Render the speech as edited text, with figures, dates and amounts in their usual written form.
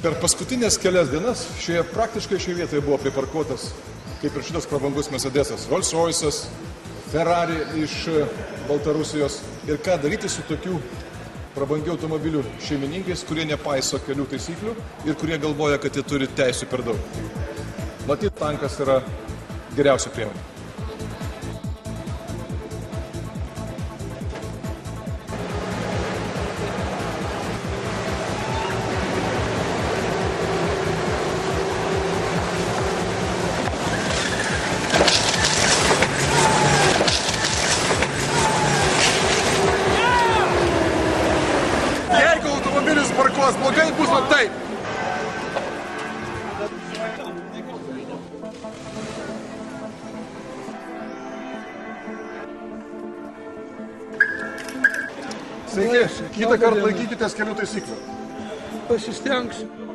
Per paskutinės kelias dienas praktiškai šioje vietoje buvo priparkuotas, kaip ir šitas prabangus Mercedesas, Rolls-Royce'as, Ferrari iš Baltarusijos. Ir ką daryti su tokių prabangių automobilių šeimininkais, kurie nepaiso kelių taisyklių ir kurie galvoja, kad jie turi teisų per daug. Matyt, tankas yra geriausia priemonė. Jeigu automobilis parkuos blogai, bus va taip. Sveiki, kitą kartą laikykitės kelių taisyklių. Pasistengsiu.